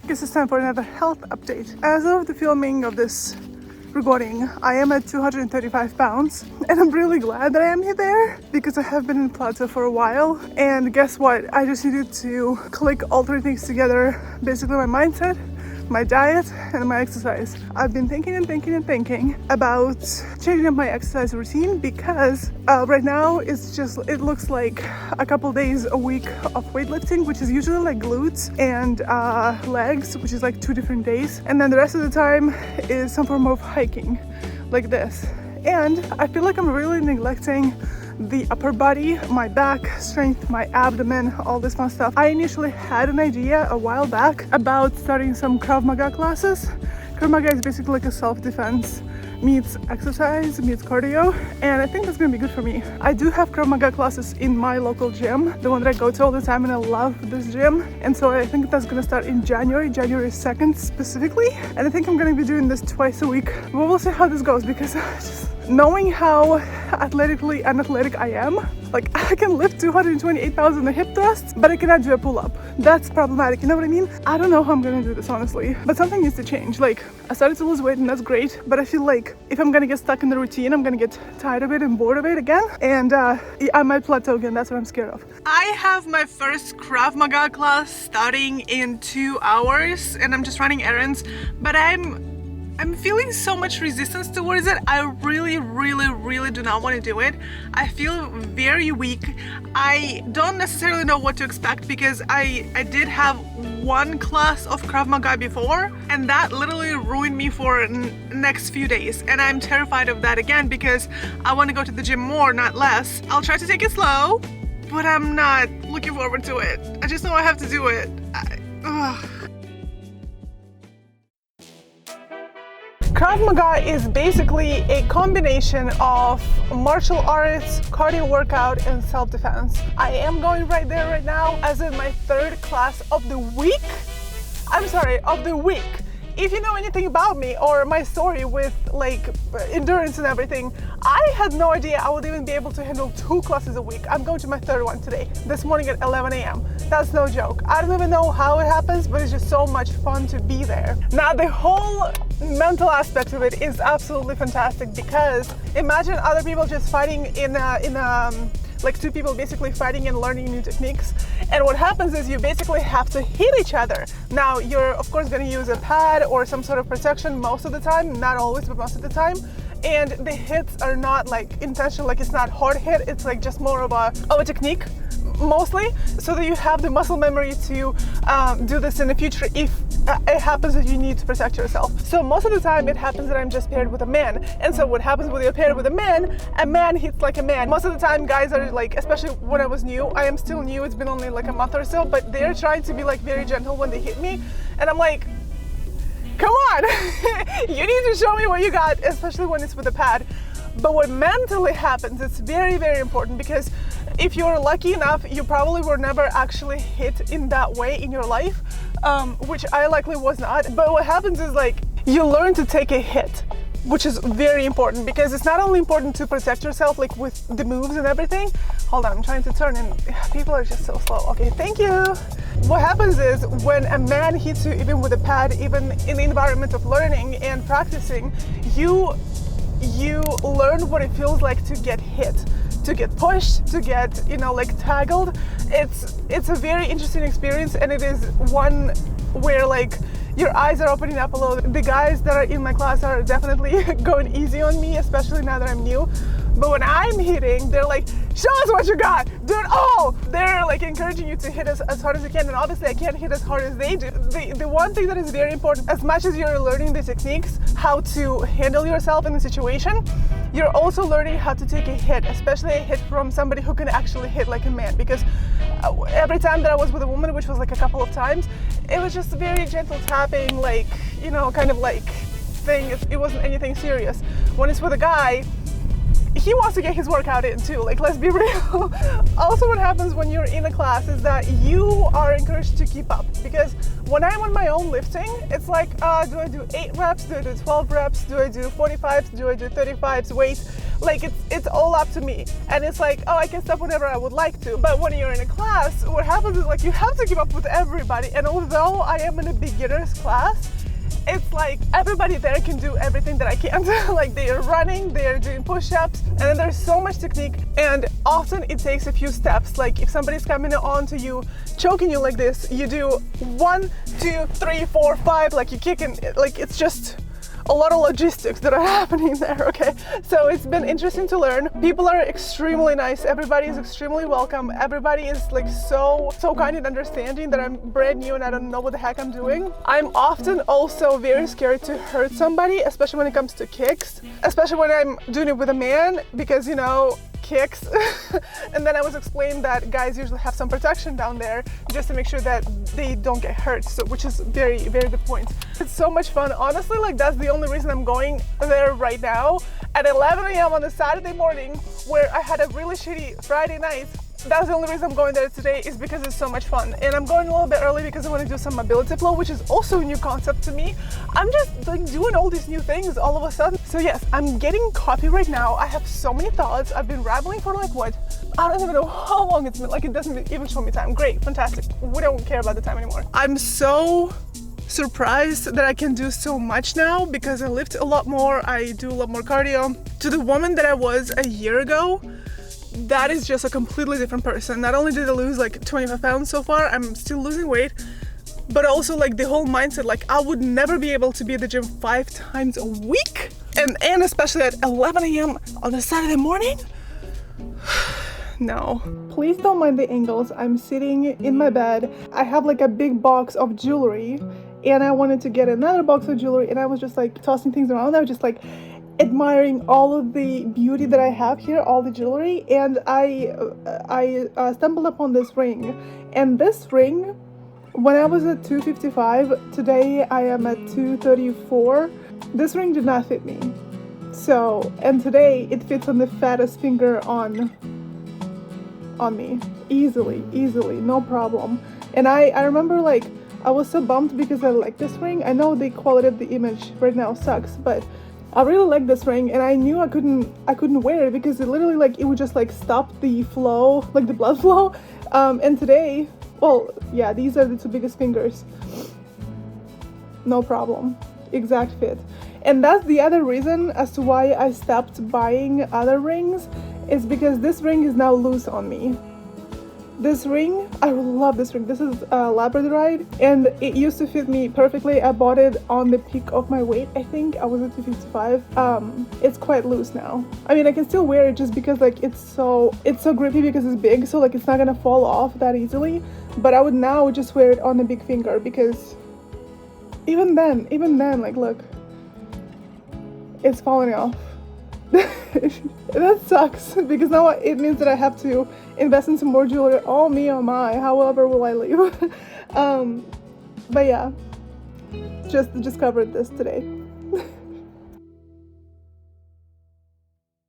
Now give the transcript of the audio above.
I guess it's time for another health update. As of the filming of this recording, I am at 235 pounds and I'm really glad that I am there because I have been in plateau for a while. And guess what? I just needed to click all three things together. Basically my mindset, my diet, and my exercise. I've been thinking about changing up my exercise routine because right now it looks like a couple days a week of weightlifting, which is usually like glutes and legs, which is like 2 different days, and then the rest of the time is some form of hiking like this. And I feel like I'm really neglecting the upper body, my back strength, my abdomen, all this fun stuff. I initially had an idea a while back about starting some Krav Maga classes. Krav Maga is basically like a self-defense meets exercise, meets cardio, and I think that's gonna be good for me. I do have Krav Maga classes in my local gym, the one that I go to all the time, and I love this gym. And so I think that's gonna start in January 2nd specifically. And I think I'm gonna be doing this twice a week. But we'll see how this goes because just knowing how athletically unathletic I am, like I can lift 228 pounds in the hip thrusts, but I cannot do a pull-up. That's problematic, you know what I mean? I don't know how I'm gonna do this honestly, but something needs to change. Like I started to lose weight and that's great, but I feel like if I'm gonna get stuck in the routine, I'm gonna get tired of it and bored of it again, and I might plateau again. That's what I'm scared of. I have my first Krav Maga class starting in 2 hours and I'm just running errands, but I'm feeling so much resistance towards it. I really do not want to do it. I feel very weak. I don't necessarily know what to expect because I did have one class of Krav Maga before and that literally ruined me for next few days, and I'm terrified of that again because I want to go to the gym more, not less. I'll try to take it slow, but I'm not looking forward to it. I just know I have to do it. Krav Maga is basically a combination of martial arts, cardio workout, and self-defense. I am going right there right now as in my 3rd class of the week. I'm sorry, of the week. If you know anything about me or my story with like endurance and everything, I had no idea I would even be able to handle 2 classes a week. I'm going to my 3rd one today, this morning at 11 a.m. That's no joke. I don't even know how it happens, but it's just so much fun to be there. Now the whole mental aspect of it is absolutely fantastic because imagine other people just fighting like 2 people basically fighting and learning new techniques, and what happens is you basically have to hit each other. Now you're of course going to use a pad or some sort of protection most of the time, not always but most of the time, and the hits are not like intentional, like it's not hard hit, it's like just more of a technique mostly, so that you have the muscle memory to do this in the future if it happens that you need to protect yourself. So most of the time it happens that I'm just paired with a man, and so what happens when you're paired with a man hits like a man. Most of the time guys are like, especially when I was new, I am still new, it's been only like a month or so, but they're trying to be like very gentle when they hit me, and I'm like, come on, you need to show me what you got, especially when it's with a pad. But what mentally happens, it's very important, because if you're lucky enough, you probably were never actually hit in that way in your life, which I likely was not. But what happens is like you learn to take a hit, which is very important because it's not only important to protect yourself like with the moves and everything. Hold on, I'm trying to turn and people are just so slow. Okay, thank you. What happens is when a man hits you, even with a pad, even in the environment of learning and practicing, you learn what it feels like to get hit, to get pushed, to get, you know, like tackled. It's a very interesting experience, and it is one where like your eyes are opening up a little. The guys that are in my class are definitely going easy on me, especially now that I'm new. But when I'm hitting, they're like, show us what you got, do it all. They're like encouraging you to hit as hard as you can, and obviously I can't hit as hard as they do. The one thing that is very important, as much as you're learning the techniques, how to handle yourself in the situation, you're also learning how to take a hit, especially a hit from somebody who can actually hit like a man. Because every time that I was with a woman, which was like a couple of times, it was just a very gentle tapping, like, you know, kind of like thing. It wasn't anything serious. When it's with a guy, he wants to get his workout in too, like, let's be real. Also, what happens when you're in a class is that you are encouraged to keep up, because When I'm on my own lifting, it's like, do I do 8 reps? Do I do 12 reps? Do I do 45s? Do I do 35s weights? Like it's all up to me. And it's like, oh, I can stop whenever I would like to. But when you're in a class, what happens is like you have to keep up with everybody. And although I am in a beginner's class, it's like everybody there can do everything that I can't. Like they are running, they are doing push-ups, and then there's so much technique, and often it takes a few steps. Like if somebody's coming on to you, choking you like this, you do 1, 2, 3, 4, 5, like you kick in, like it's just a lot of logistics that are happening there, okay? So it's been interesting to learn. People are extremely nice. Everybody is extremely welcome. Everybody is like so kind and understanding that I'm brand new and I don't know what the heck I'm doing. I'm often also very scared to hurt somebody, especially when it comes to kicks, especially when I'm doing it with a man, because you know, kicks. And then I was explained that guys usually have some protection down there just to make sure that they don't get hurt, so which is very good point. It's so much fun, honestly. Like that's the only reason I'm going there right now at 11 a.m. on a Saturday morning, where I had a really shitty Friday night. That's the only reason I'm going there today, is because it's so much fun. And I'm going a little bit early because I want to do some mobility flow, which is also a new concept to me. I'm just like doing all these new things all of a sudden. So yes, I'm getting coffee right now. I have so many thoughts. I've been rambling for like what? I don't even know how long it's been. Like it doesn't even show me time. Great, fantastic. We don't care about the time anymore. I'm so surprised that I can do so much now because I lift a lot more. I do a lot more cardio. To the woman that I was a year ago, that is just a completely different person. Not only did I lose like 25 pounds so far, I'm still losing weight, but also like the whole mindset, like I would never be able to be at the gym 5 times a week, and especially at 11 a.m. on a Saturday morning. No. Please don't mind the angles. I'm sitting in my bed. I have like a big box of jewelry, and I wanted to get another box of jewelry, and I was just like tossing things around. I was just like admiring all of the beauty that I have here, all the jewelry, and I stumbled upon this ring. And this ring, when I was at 255, today I am at 234. This ring did not fit me. So, and today it fits on the fattest finger on me. Easily, no problem. And I remember like, I was so bummed because I like this ring. I know the quality of the image right now sucks, but I really like this ring, and I knew I couldn't wear it because it literally like it would just like stop the flow, like the blood flow. And today, well, yeah, these are the 2 biggest fingers. No problem, exact fit. And that's the other reason as to why I stopped buying other rings, is because this ring is now loose on me. This ring, I love this ring. This is labradorite, and it used to fit me perfectly. I bought it on the peak of my weight. I think I was at 255. It's quite loose now. I mean, I can still wear it just because like it's so grippy because it's big, so like it's not gonna fall off that easily. But I would now just wear it on the big finger, because even then, like look, it's falling off. That sucks, because now it means that I have to invest in some more jewelry. Oh me, oh my, however will I leave? But yeah, just discovered this today.